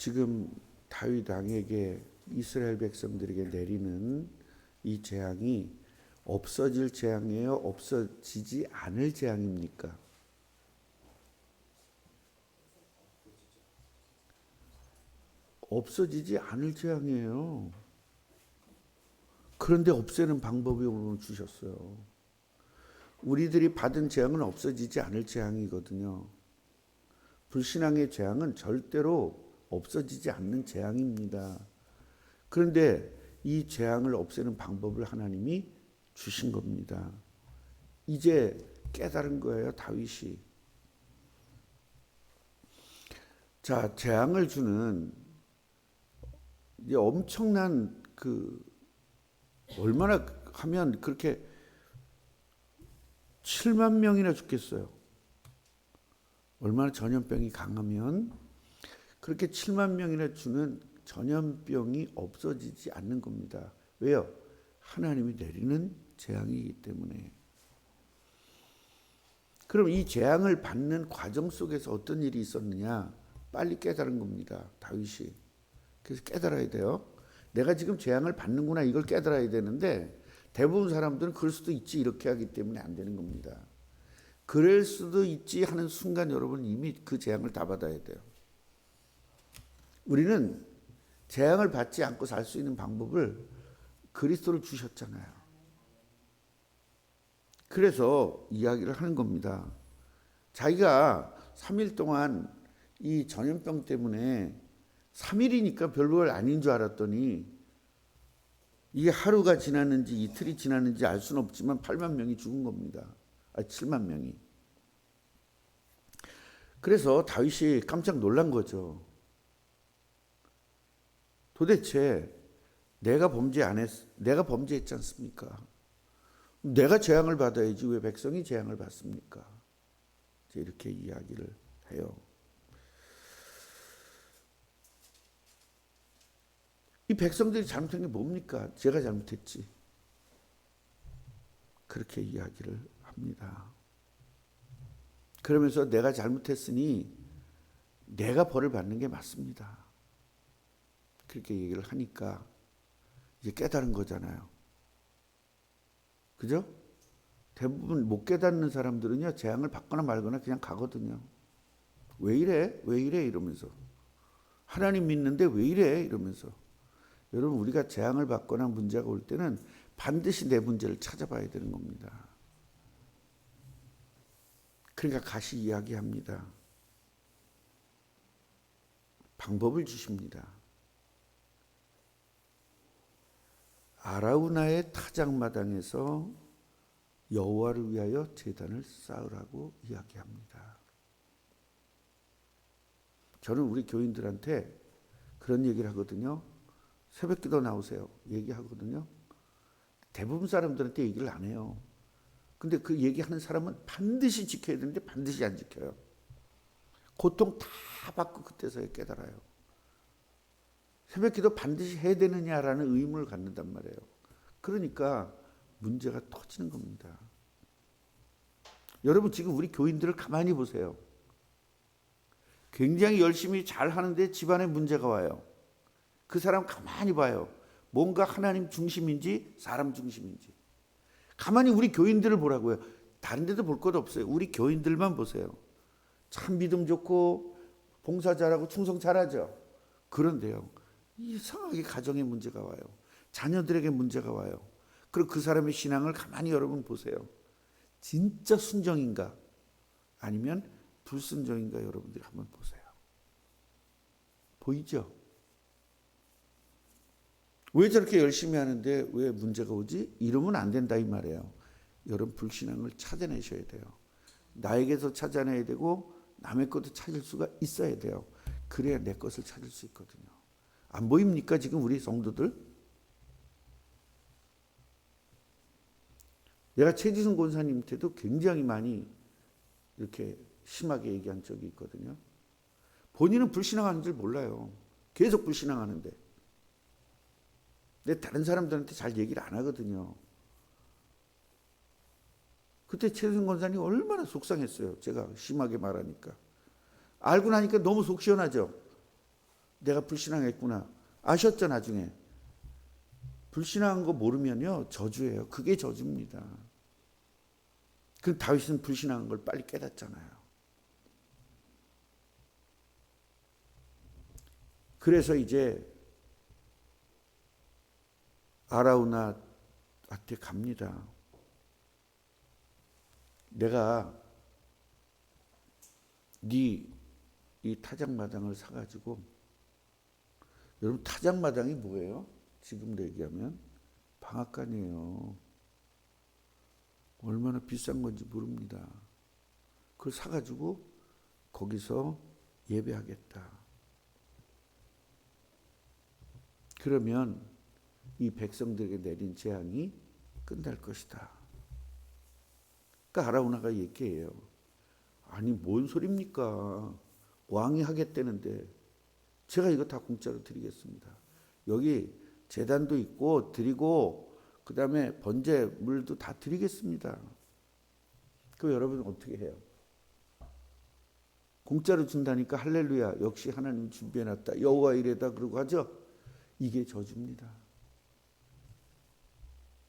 지금 다윗 왕에게 이스라엘 백성들에게 내리는 이 재앙이 없어질 재앙이에요? 없어지지 않을 재앙입니까? 없어지지 않을 재앙이에요. 그런데 없애는 방법이 오늘 주셨어요. 우리들이 받은 재앙은 없어지지 않을 재앙이거든요. 불신앙의 재앙은 절대로 없어지지 않는 재앙입니다. 그런데 이 재앙을 없애는 방법을 하나님이 주신 겁니다. 이제 깨달은 거예요, 다윗이. 자, 재앙을 주는 이제 엄청난 얼마나 하면 그렇게 7만 명이나 죽겠어요. 얼마나 전염병이 강하면 그렇게 7만 명이나 주는 전염병이 없어지지 않는 겁니다. 왜요? 하나님이 내리는 재앙이기 때문에. 그럼 이 재앙을 받는 과정 속에서 어떤 일이 있었느냐? 빨리 깨달은 겁니다, 다윗이. 그래서 깨달아야 돼요. 내가 지금 재앙을 받는구나, 이걸 깨달아야 되는데 대부분 사람들은 그럴 수도 있지 이렇게 하기 때문에 안 되는 겁니다. 그럴 수도 있지 하는 순간 여러분 이미 그 재앙을 다 받아야 돼요. 우리는 재앙을 받지 않고 살 수 있는 방법을 그리스도를 주셨잖아요. 그래서 이야기를 하는 겁니다. 자기가 3일 동안 이 전염병 때문에 3일이니까 별별 아닌 줄 알았더니 이게 하루가 지났는지 이틀이 지났는지 알 수는 없지만 8만 명이 죽은 겁니다. 7만 명이. 그래서 다윗이 깜짝 놀란 거죠. 도대체 내가 범죄했지 않습니까? 내가 재앙을 받아야지 왜 백성이 재앙을 받습니까? 이렇게 이야기를 해요. 이 백성들이 잘못한 게 뭡니까? 제가 잘못했지. 그렇게 이야기를 합니다. 그러면서 내가 잘못했으니 내가 벌을 받는 게 맞습니다. 그렇게 얘기를 하니까 이제 깨달은 거잖아요. 그죠? 대부분 못 깨닫는 사람들은요, 재앙을 받거나 말거나 그냥 가거든요. 왜 이래? 왜 이래? 이러면서. 하나님 믿는데 왜 이래? 이러면서. 여러분, 우리가 재앙을 받거나 문제가 올 때는 반드시 내 문제를 찾아봐야 되는 겁니다. 그러니까 다시 이야기합니다. 방법을 주십니다. 아라우나의 타작마당에서 여호와를 위하여 제단을 쌓으라고 이야기합니다. 저는 우리 교인들한테 그런 얘기를 하거든요. 새벽기도 나오세요. 얘기하거든요. 대부분 사람들한테 얘기를 안 해요. 근데 그 얘기하는 사람은 반드시 지켜야 되는데 반드시 안 지켜요. 고통 다 받고 그때서야 깨달아요. 새벽기도 반드시 해야 되느냐라는 의문을 갖는단 말이에요. 그러니까 문제가 터지는 겁니다. 여러분, 지금 우리 교인들을 가만히 보세요. 굉장히 열심히 잘 하는데 집안에 문제가 와요. 그 사람 가만히 봐요. 뭔가 하나님 중심인지 사람 중심인지. 가만히 우리 교인들을 보라고요. 다른 데도 볼 것 없어요. 우리 교인들만 보세요. 참 믿음 좋고 봉사 잘하고 충성 잘하죠. 그런데요, 이상하게 가정에 문제가 와요. 자녀들에게 문제가 와요. 그리고 그 사람의 신앙을 가만히 여러분 보세요. 진짜 순종인가 아니면 불순종인가 여러분들이 한번 보세요. 보이죠? 왜 저렇게 열심히 하는데 왜 문제가 오지? 이러면 안 된다 이 말이에요. 여러분, 불신앙을 찾아내셔야 돼요. 나에게서 찾아내야 되고 남의 것도 찾을 수가 있어야 돼요. 그래야 내 것을 찾을 수 있거든요. 안 보입니까 지금 우리 성도들? 내가 최지순 권사님한테도 굉장히 많이 이렇게 심하게 얘기한 적이 있거든요. 본인은 불신앙하는 줄 몰라요. 계속 불신앙하는데. 근데 다른 사람들한테 잘 얘기를 안 하거든요. 그때 최지순 권사님 얼마나 속상했어요. 제가 심하게 말하니까. 알고 나니까 너무 속 시원하죠. 내가 불신앙했구나. 아셨죠, 나중에. 불신앙한 거 모르면요, 저주예요. 그게 저주입니다. 그 다윗은 불신앙한 걸 빨리 깨닫잖아요. 그래서 이제 아라우나한테 갑니다. 내가 네 이 타작마당을 사가지고, 여러분 타작마당이 뭐예요? 지금으로 얘기하면 방앗간이에요. 얼마나 비싼 건지 모릅니다. 그걸 사가지고 거기서 예배하겠다. 그러면 이 백성들에게 내린 재앙이 끝날 것이다. 그러니까 아라우나가 얘기해요. 아니 뭔 소리입니까? 왕이 하겠다는데 제가 이거 다 공짜로 드리겠습니다. 여기 제단도 있고 드리고 그 다음에 번제물도 다 드리겠습니다. 그럼 여러분 어떻게 해요? 공짜로 준다니까 할렐루야, 역시 하나님 준비해놨다, 여호와 이레다 그러고 하죠. 이게 저주입니다.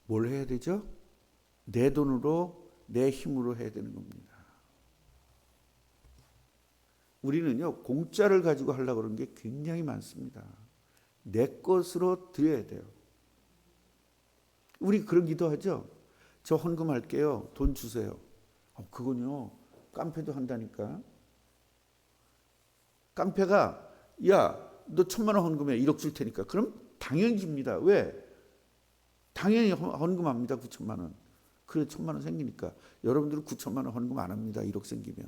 뭘 해야 되죠? 내 돈으로 내 힘으로 해야 되는 겁니다. 우리는요, 공짜를 가지고 하려고 그러는 게 굉장히 많습니다. 내 것으로 드려야 돼요. 우리 그런 기도하죠. 저 헌금할게요. 돈 주세요. 그건요, 깡패도 한다니까. 깡패가 야, 너 1,000만 원 헌금해. 1억 줄 테니까. 그럼 당연히 줍니다. 왜? 당연히 헌금합니다. 9천만 원. 그래 1,000만 원 생기니까. 여러분들은 9천만 원 헌금 안 합니다. 1억 생기면.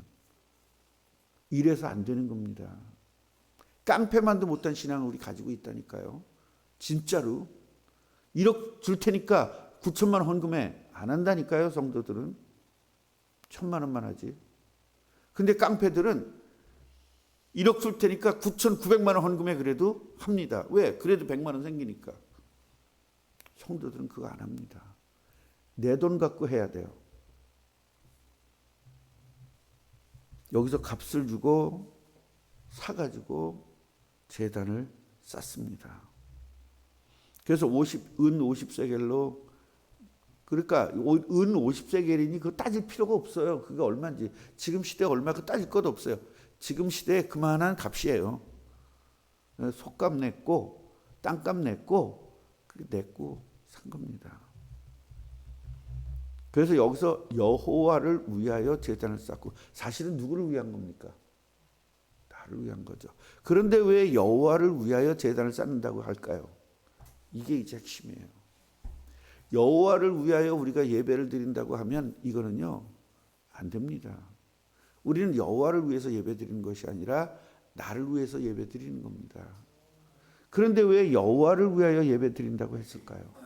이래서 안 되는 겁니다. 깡패만도 못한 신앙을 우리 가지고 있다니까요. 진짜로. 1억 줄 테니까 9천만 원 헌금해. 안 한다니까요. 성도들은. 1,000만 원만 하지. 근데 깡패들은 1억 줄 테니까 9,900만 원 헌금해. 그래도 합니다. 왜? 그래도 100만 원 생기니까. 성도들은 그거 안 합니다. 내 돈 갖고 해야 돼요. 여기서 값을 주고 사가지고 제단을 쌓습니다. 그래서 은 50세겔로, 그러니까 은 50세겔이니 그거 따질 필요가 없어요. 그게 얼마인지. 지금 시대에 얼마 그 따질 것도 없어요. 지금 시대에 그만한 값이에요. 속값 냈고 땅값 냈고 산 겁니다. 그래서 여기서 여호와를 위하여 제단을 쌓고, 사실은 누구를 위한 겁니까? 나를 위한 거죠. 그런데 왜 여호와를 위하여 제단을 쌓는다고 할까요? 이게 이제 핵심이에요. 여호와를 위하여 우리가 예배를 드린다고 하면 이거는요, 안 됩니다. 우리는 여호와를 위해서 예배 드리는 것이 아니라 나를 위해서 예배 드리는 겁니다. 그런데 왜 여호와를 위하여 예배 드린다고 했을까요?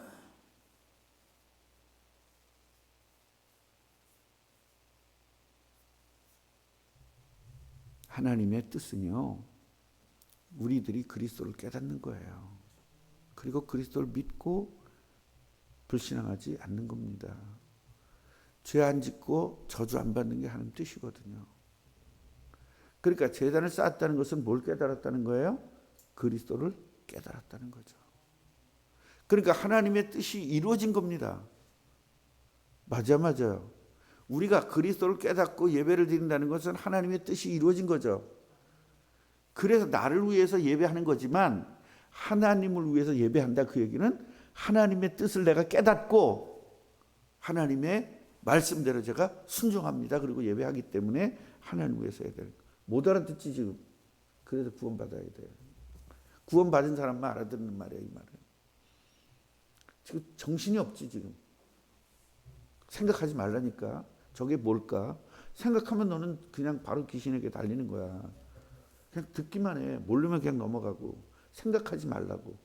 하나님의 뜻은요, 우리들이 그리스도를 깨닫는 거예요. 그리고 그리스도를 믿고 불신앙하지 않는 겁니다. 죄 안 짓고 저주 안 받는 게 하나님 뜻이거든요. 그러니까 제단을 쌓았다는 것은 뭘 깨달았다는 거예요? 그리스도를 깨달았다는 거죠. 그러니까 하나님의 뜻이 이루어진 겁니다. 맞아요. 우리가 그리스도를 깨닫고 예배를 드린다는 것은 하나님의 뜻이 이루어진 거죠. 그래서 나를 위해서 예배하는 거지만 하나님을 위해서 예배한다, 그 얘기는 하나님의 뜻을 내가 깨닫고 하나님의 말씀대로 제가 순종합니다. 그리고 예배하기 때문에 하나님을 위해서 해야 돼요. 못 알아듣지 지금. 그래서 구원받아야 돼요. 구원받은 사람만 알아듣는 말이에요, 이 말은. 지금 정신이 없지 지금. 생각하지 말라니까. 저게 뭘까? 생각하면 너는 그냥 바로 귀신에게 달리는 거야. 그냥 듣기만 해. 모르면 그냥 넘어가고. 생각하지 말라고.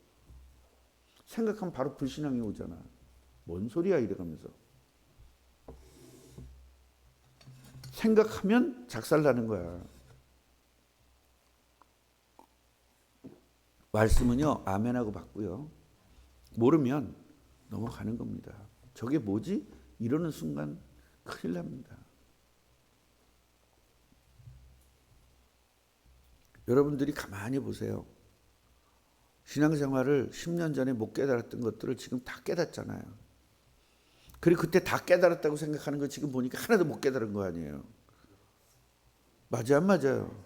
생각하면 바로 불신앙이 오잖아. 뭔 소리야 이래가면서. 생각하면 작살나는 거야. 말씀은요, 아멘하고 받고요. 모르면 넘어가는 겁니다. 저게 뭐지? 이러는 순간 큰일 납니다. 여러분들이 가만히 보세요. 신앙생활을 10년 전에 못 깨달았던 것들을 지금 다 깨닫잖아요. 그리고 그때 다 깨달았다고 생각하는 거 지금 보니까 하나도 못 깨달은 거 아니에요. 맞아요, 안 맞아요?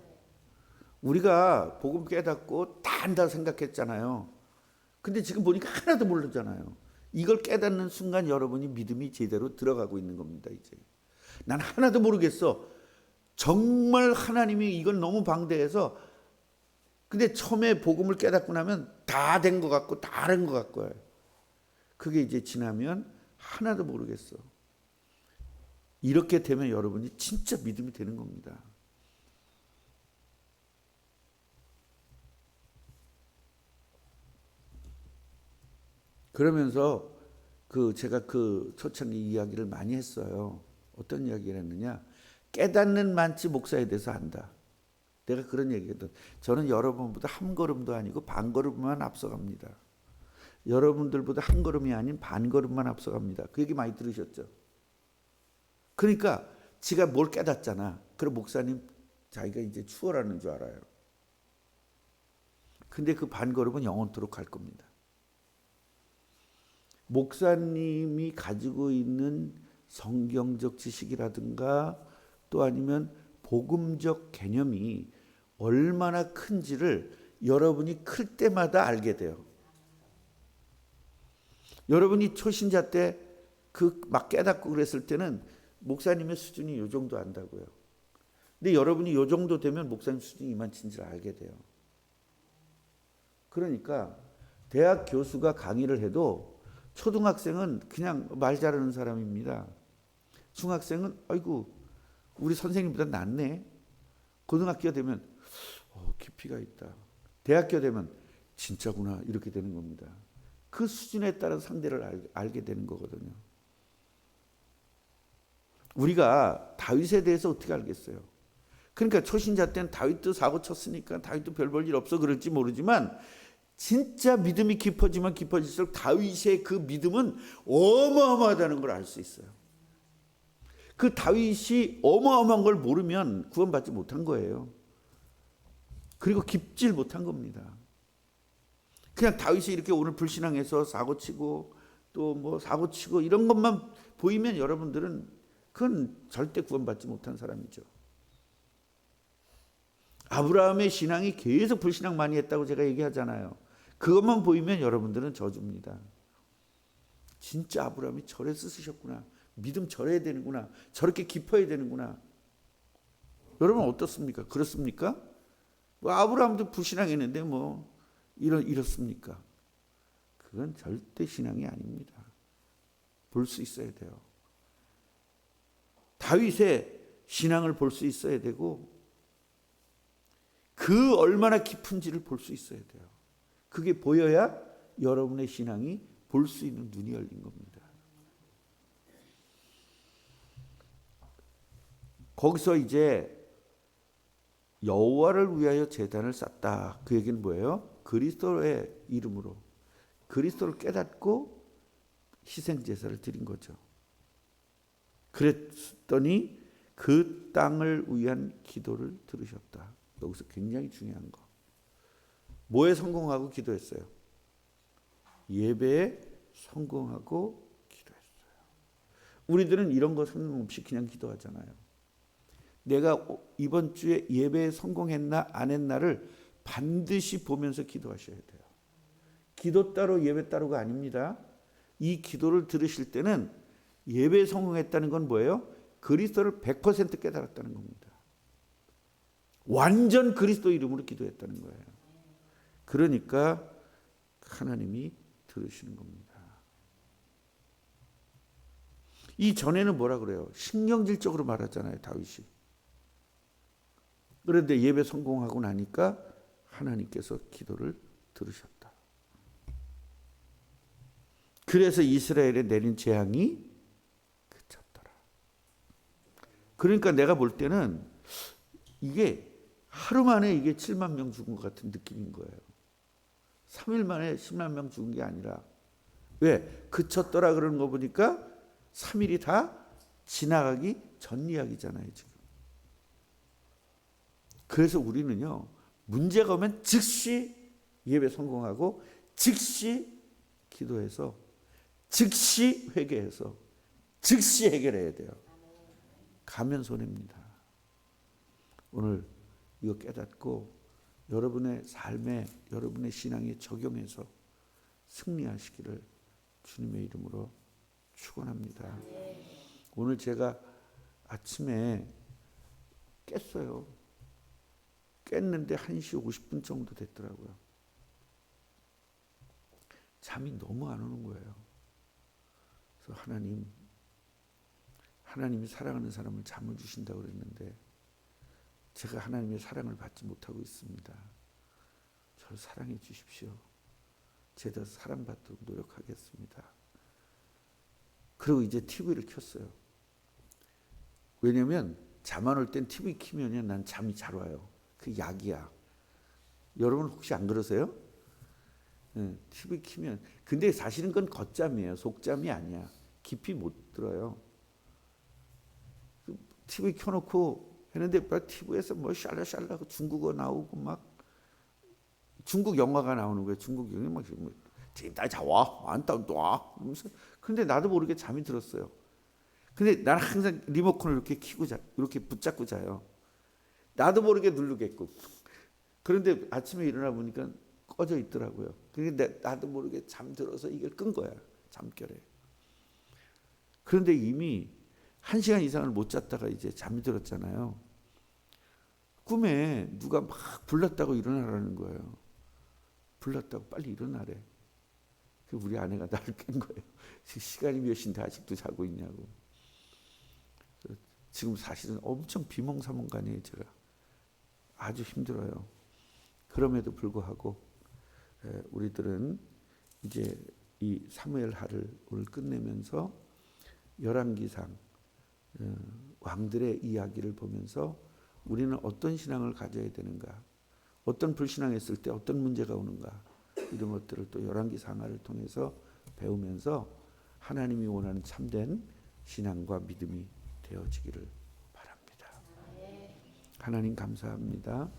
우리가 복음 깨닫고 다 안다고 생각했잖아요. 근데 지금 보니까 하나도 모르잖아요. 이걸 깨닫는 순간 여러분이 믿음이 제대로 들어가고 있는 겁니다. 이제 난 하나도 모르겠어. 정말 하나님이 이건 너무 방대해서, 근데 처음에 복음을 깨닫고 나면 다 된 것 같고 다 아는 것 같고요. 그게 이제 지나면 하나도 모르겠어. 이렇게 되면 여러분이 진짜 믿음이 되는 겁니다. 그러면서 제가 초창기 이야기를 많이 했어요. 어떤 이야기를 했느냐? 깨닫는 많지 목사에 대해서 안다. 내가 그런 얘기했던, 저는 여러분보다 한 걸음도 아니고 반 걸음만 앞서갑니다. 여러분들보다 한 걸음이 아닌 반 걸음만 앞서갑니다. 그 얘기 많이 들으셨죠? 그러니까 지가 뭘 깨닫잖아. 그럼 목사님 자기가 이제 추월하는 줄 알아요. 근데 그 반 걸음은 영원토록 갈 겁니다. 목사님이 가지고 있는 성경적 지식이라든가 또 아니면 복음적 개념이 얼마나 큰지를 여러분이 클 때마다 알게 돼요. 여러분이 초신자 때 막 깨닫고 그랬을 때는 목사님의 수준이 요 정도 안다고요. 근데 여러분이 요 정도 되면 목사님 수준이 이만친지를 알게 돼요. 그러니까 대학 교수가 강의를 해도 초등학생은 그냥 말 잘하는 사람입니다. 중학생은 아이고 우리 선생님보다 낫네. 고등학교 되면 깊이가 있다. 대학교 되면 진짜구나 이렇게 되는 겁니다. 그 수준에 따라 상대를 알게 되는 거거든요. 우리가 다윗에 대해서 어떻게 알겠어요? 그러니까 초신자 때는 다윗도 사고 쳤으니까 다윗도 별 볼 일 없어 그럴지 모르지만 진짜 믿음이 깊어지면 깊어질수록 다윗의 그 믿음은 어마어마하다는 걸 알 수 있어요. 그 다윗이 어마어마한 걸 모르면 구원받지 못한 거예요. 그리고 깊질 못한 겁니다. 그냥 다윗이 이렇게 오늘 불신앙해서 사고치고 또 뭐 사고치고 이런 것만 보이면 여러분들은 그건 절대 구원받지 못한 사람이죠. 아브라함의 신앙이 계속 불신앙 많이 했다고 제가 얘기하잖아요. 그것만 보이면 여러분들은 저주입니다. 진짜 아브라함이 저래서 쓰셨구나. 믿음 저래야 되는구나. 저렇게 깊어야 되는구나. 여러분 어떻습니까? 그렇습니까? 뭐 아브라함도 불신앙했는데 뭐 이렇습니까? 그건 절대 신앙이 아닙니다. 볼 수 있어야 돼요. 다윗의 신앙을 볼 수 있어야 되고 그 얼마나 깊은지를 볼 수 있어야 돼요. 그게 보여야 여러분의 신앙이 볼 수 있는 눈이 열린 겁니다. 거기서 이제 여호와를 위하여 제단을 쌓다. 그 얘기는 뭐예요? 그리스도의 이름으로 그리스도를 깨닫고 희생제사를 드린 거죠. 그랬더니 그 땅을 위한 기도를 들으셨다. 여기서 굉장히 중요한 거. 뭐에 성공하고 기도했어요? 예배에 성공하고 기도했어요. 우리들은 이런 거 상관없이 그냥 기도하잖아요. 내가 이번 주에 예배에 성공했나 안 했나를 반드시 보면서 기도하셔야 돼요. 기도 따로 예배 따로가 아닙니다. 이 기도를 들으실 때는 예배에 성공했다는 건 뭐예요? 그리스도를 100% 깨달았다는 겁니다. 완전 그리스도 이름으로 기도했다는 거예요. 그러니까 하나님이 들으시는 겁니다. 이 전에는 뭐라 그래요? 신경질적으로 말하잖아요, 다윗이. 그런데 예배 성공하고 나니까 하나님께서 기도를 들으셨다. 그래서 이스라엘에 내린 재앙이 그쳤더라. 그러니까 내가 볼 때는 이게 하루 만에 이게 7만 명 죽은 것 같은 느낌인 거예요. 3일 만에 10만 명 죽은 게 아니라. 왜? 그쳤더라 그러는 거 보니까 3일이 다 지나가기 전 이야기잖아요, 지금. 그래서 우리는요, 문제가 오면 즉시 예배 성공하고 즉시 기도해서 즉시 회개해서 즉시 해결해야 돼요. 가면 손해입니다. 오늘 이거 깨닫고 여러분의 삶에 여러분의 신앙에 적용해서 승리하시기를 주님의 이름으로 축원합니다. 오늘 제가 아침에 깼어요. 깼는데 1시 50분 정도 됐더라고요. 잠이 너무 안 오는 거예요. 그래서 하나님이 사랑하는 사람을 잠을 주신다고 그랬는데 제가 하나님의 사랑을 받지 못하고 있습니다. 저를 사랑해 주십시오. 제가 사랑받도록 노력하겠습니다. 그리고 이제 TV를 켰어요. 왜냐면 잠 안 올 땐 TV 키면 난 잠이 잘 와요. 그 약이야. 여러분 혹시 안 그러세요? TV 키면. 근데 사실은 그건 겉잠이에요. 속잠이 아니야. 깊이 못 들어요. TV 켜놓고 했는데 TV에서 뭐 샬라샬라 중국어 나오고 막 중국 영화가 나오는 거예요. 중국 영화 막 다 자와 안따와 이러면서. 근데 나도 모르게 잠이 들었어요. 근데 나는 항상 리모컨을 이렇게 켜고 이렇게 붙잡고 자요. 나도 모르게 누르겠고. 그런데 아침에 일어나 보니까 꺼져 있더라고요. 그런데 나도 모르게 잠들어서 이걸 끈 거야. 잠결에. 그런데 이미 1시간 이상을 못 잤다가 이제 잠이 들었잖아요. 꿈에 누가 막 불렀다고 일어나라는 거예요. 불렀다고 빨리 일어나래. 우리 아내가 나를 깬 거예요. 시간이 몇인데 아직도 자고 있냐고. 지금 사실은 엄청 비몽사몽간이에요. 제가 아주 힘들어요. 그럼에도 불구하고 우리들은 이제 이 사무엘하를 오늘 끝내면서 열왕기상 왕들의 이야기를 보면서 우리는 어떤 신앙을 가져야 되는가, 어떤 불신앙했을 때 어떤 문제가 오는가, 이런 것들을 또 열왕기상하를 통해서 배우면서 하나님이 원하는 참된 신앙과 믿음이 되어지기를 바랍니다. 하나님 감사합니다.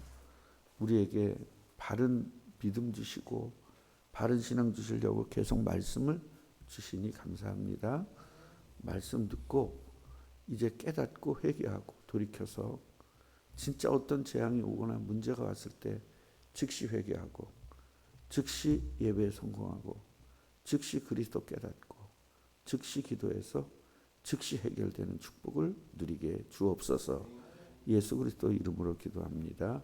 우리에게 바른 믿음 주시고 바른 신앙 주시려고 계속 말씀을 주시니 감사합니다. 말씀 듣고 이제 깨닫고 회개하고 돌이켜서 진짜 어떤 재앙이 오거나 문제가 왔을 때 즉시 회개하고 즉시 예배에 성공하고 즉시 그리스도 깨닫고 즉시 기도해서 즉시 해결되는 축복을 누리게 주옵소서. 예수 그리스도 이름으로 기도합니다.